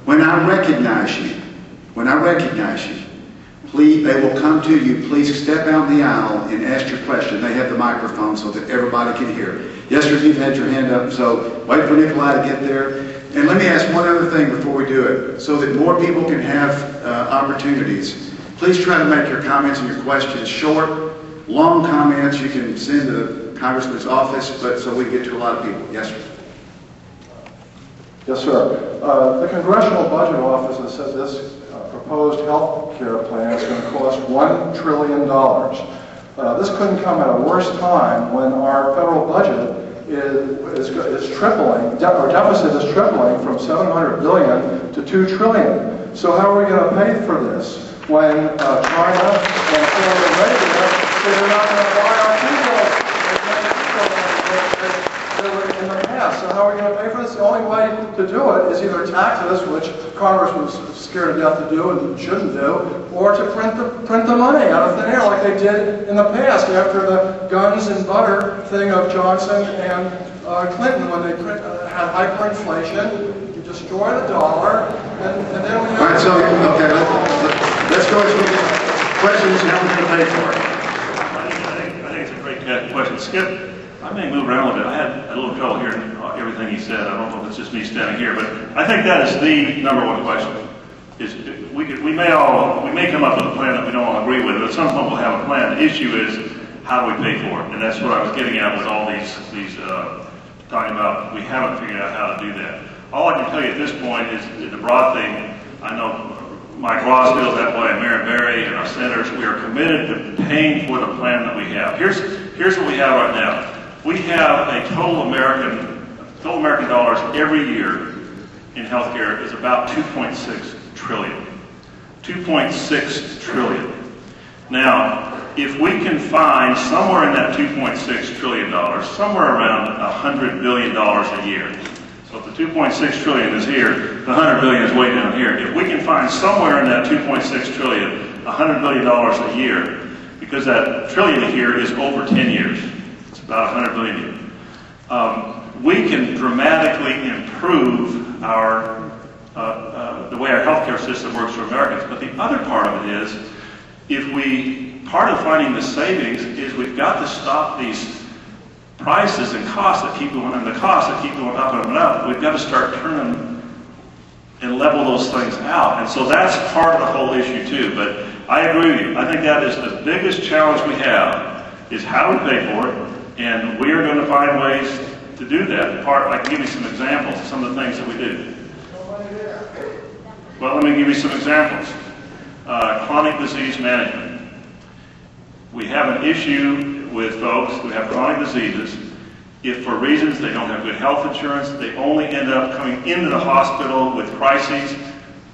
When I recognize you, please, they will come to you. Please step down the aisle and ask your question. They have the microphone so that everybody can hear. Yes, sir, you've had your hand up, so wait for Nikolai to get there. And let me ask one other thing before we do it, so that more people can have opportunities. Please try to make your comments and your questions short. Long comments you can send to the Congressman's office, but so we can get to a lot of people. Yes, sir. Yes, sir. The Congressional Budget Office says this proposed health care plan is going to cost $1 trillion. This couldn't come at a worse time when our federal budget is tripling, our deficit is tripling from $700 billion to $2 trillion. So how are we going to pay for this when China and Saudi Arabia say they're not going to buy our people in the past? So how are we going to pay for this? The only way to do it is either taxes, which Congress was scared to death to do and shouldn't do, or to print the money out of thin air like they did in the past after the guns and butter thing of Johnson and Clinton when they had hyperinflation. You destroy the dollar, and then we have... All right, so, okay, let's go to questions. How are we going to pay for it? I think it's a great question. Skip, I may move around a little bit. I had a little trouble hearing everything he said. I don't know if it's just me standing here, but I think that is the number one question. We may come up with a plan that we don't all agree with, but at some point we'll have a plan. The issue is how do we pay for it, and that's what I was getting at with all these talking about. We haven't figured out how to do that. All I can tell you at this point is the broad thing. I know Mike Ross feels that way, Mayor Berry, and our senators. We are committed to paying for the plan that we have. Here's what we have right now. We have a total American dollars every year in healthcare is about 2.6 trillion. 2.6 trillion. Now, if we can find somewhere in that $2.6 trillion, somewhere around $100 billion a year. So if the 2.6 trillion is here, the 100 billion is way down here. If we can find somewhere in that 2.6 trillion, $100 billion a year, because that trillion a year is over 10 years. It's about 100 billion a year. We can dramatically improve our the way our healthcare system works for Americans. But the other part of it is, part of finding the savings is we've got to stop these prices and costs that keep going, and the costs that keep going up and up. We've got to start turning and level those things out. And so that's part of the whole issue too. But I agree with you. I think that is the biggest challenge we have, is how do we pay for it? And we are going to find ways to do that. I can give you some examples of some of the things that we do. Well, let me give you some examples. Chronic disease management. We have an issue with folks who have chronic diseases. If for reasons they don't have good health insurance, they only end up coming into the hospital with crises.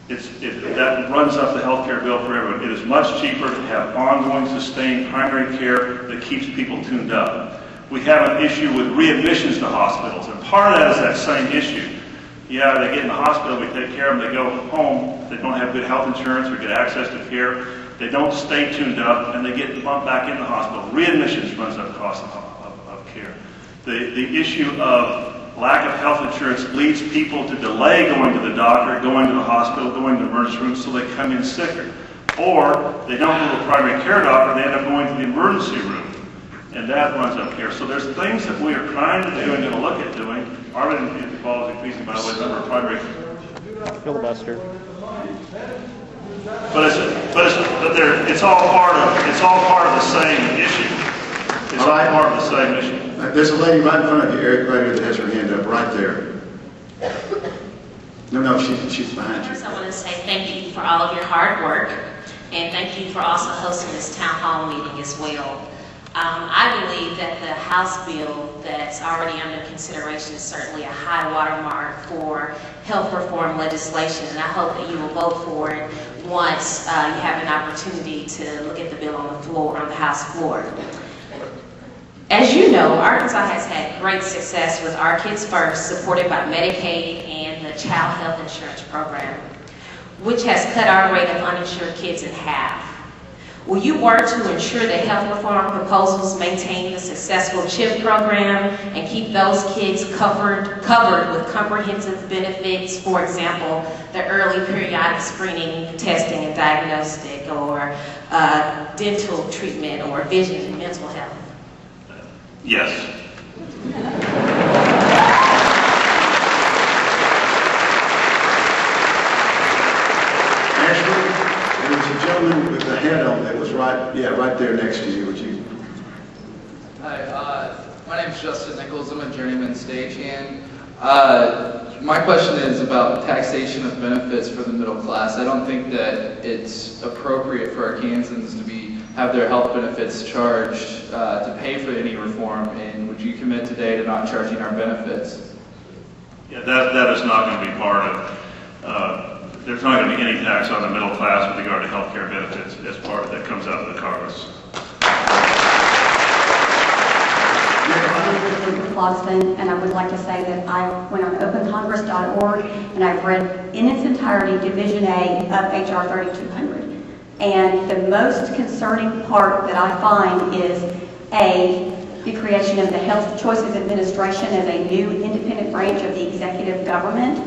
That runs up the healthcare bill for everyone. It is much cheaper to have ongoing, sustained primary care that keeps people tuned up. We have an issue with readmissions to hospitals, and part of that is that same issue. Yeah, they get in the hospital, we take care of them, they go home, they don't have good health insurance or get access to care, they don't stay tuned up, and they get bumped back in the hospital. Readmissions runs up the cost of care. The issue of lack of health insurance leads people to delay going to the doctor, going to the hospital, going to the emergency room, so they come in sicker. Or they don't go to the primary care doctor, they end up going to the emergency room. And that runs up here. So there's things that we are trying to do and going to look at doing. Arvin involves increasing, by the way, the number of primary filibuster. It's all part of the same issue. It's all part of the same issue. There's a lady right in front of you, Eric, right here, that has her hand up right there. No, she's behind you. First, I want to say thank you for all of your hard work, and thank you for also hosting this town hall meeting as well. I believe that the House bill that's already under consideration is certainly a high watermark for health reform legislation, and I hope that you will vote for it once you have an opportunity to look at the bill on the floor, on the House floor. As you know, Arkansas has had great success with Our Kids First, supported by Medicaid and the Child Health Insurance Program, which has cut our rate of uninsured kids in half. Will you work to ensure that health reform proposals maintain the successful CHIP program and keep those kids covered with comprehensive benefits, for example, the early periodic screening, testing, and diagnostic, or dental treatment, or vision and mental health? Yes. Ashley, there was a gentleman with a hat on that was right there next to you. Would you? Hi, my name is Justin Nichols. I'm a journeyman stagehand. My question is about taxation of benefits for the middle class. I don't think that it's appropriate for Arkansans to have their health benefits charged to pay for any reform. And would you commit today to not charging our benefits? Yeah, that is not going to be part of, there's not going to be any tax on the middle class with regard to health care benefits as part of that comes out of the Congress. And I would like to say that I went on opencongress.org and I've read in its entirety Division A of H.R. 3200. And the most concerning part that I find is A, the creation of the Health Choices Administration as a new independent branch of the executive government,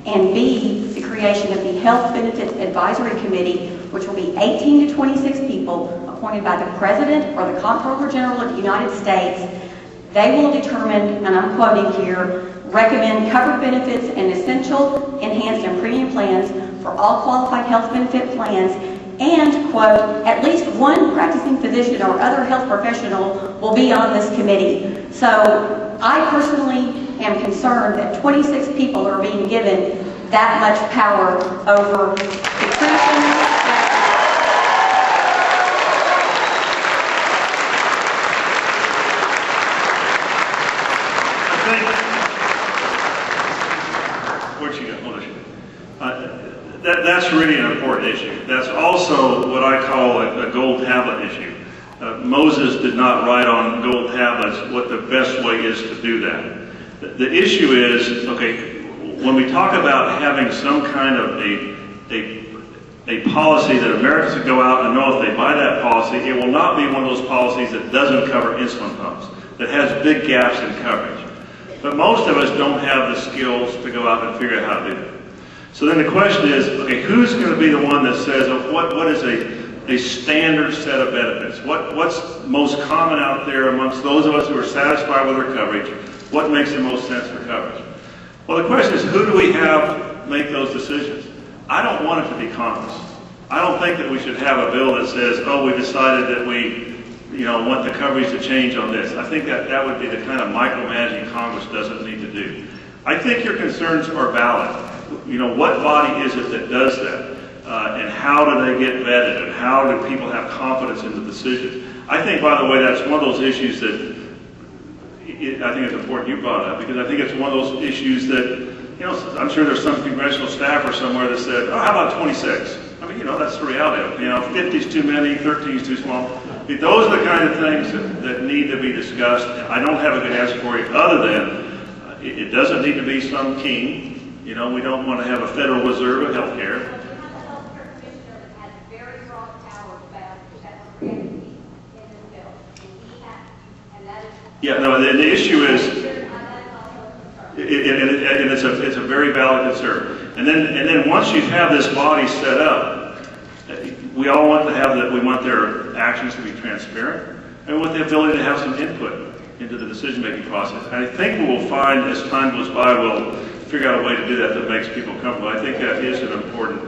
and B, the creation of the Health Benefits Advisory Committee, which will be 18 to 26 people appointed by the President or the Comptroller General of the United States. They will determine, and I'm quoting here, recommend covered benefits and essential, enhanced, and premium plans for all qualified health benefit plans, and, quote, at least one practicing physician or other health professional will be on this committee. So I personally am concerned that 26 people are being given that much power over the creation. That's really an important issue. That's also what I call a gold tablet issue. Moses did not write on gold tablets what the best way is to do that. The issue is, okay, when we talk about having some kind of a policy that Americans would go out and know if they buy that policy, it will not be one of those policies that doesn't cover insulin pumps, that has big gaps in coverage. But most of us don't have the skills to go out and figure out how to do it. So then the question is, okay, who's going to be the one that says, oh, what is a standard set of benefits? What's most common out there amongst those of us who are satisfied with our coverage? What makes the most sense for coverage? Well, the question is, who do we have make those decisions? I don't want it to be Congress. I don't think that we should have a bill that says, oh, we decided that we want the coverage to change on this. I think that would be the kind of micromanaging Congress doesn't need to do. I think your concerns are valid. What body is it that does that? And how do they get vetted? And how do people have confidence in the decisions? I think, by the way, that's one of those issues that I think it's important you brought up, because I think it's one of those issues that, I'm sure there's some congressional staffer somewhere that said, oh, how about 26? I mean, that's the reality. 50 is too many, 13 is too small. Those are the kind of things that need to be discussed. I don't have a good answer for you other than it doesn't need to be some king. We don't want to have a Federal Reserve of health care. Yeah, no, the issue is, it's a very valid concern. And then once you have this body set up, we all want to have that. We want their actions to be transparent, and we want the ability to have some input into the decision-making process. And I think we will find, as time goes by, we'll figure out a way to do that makes people comfortable. I think that is an important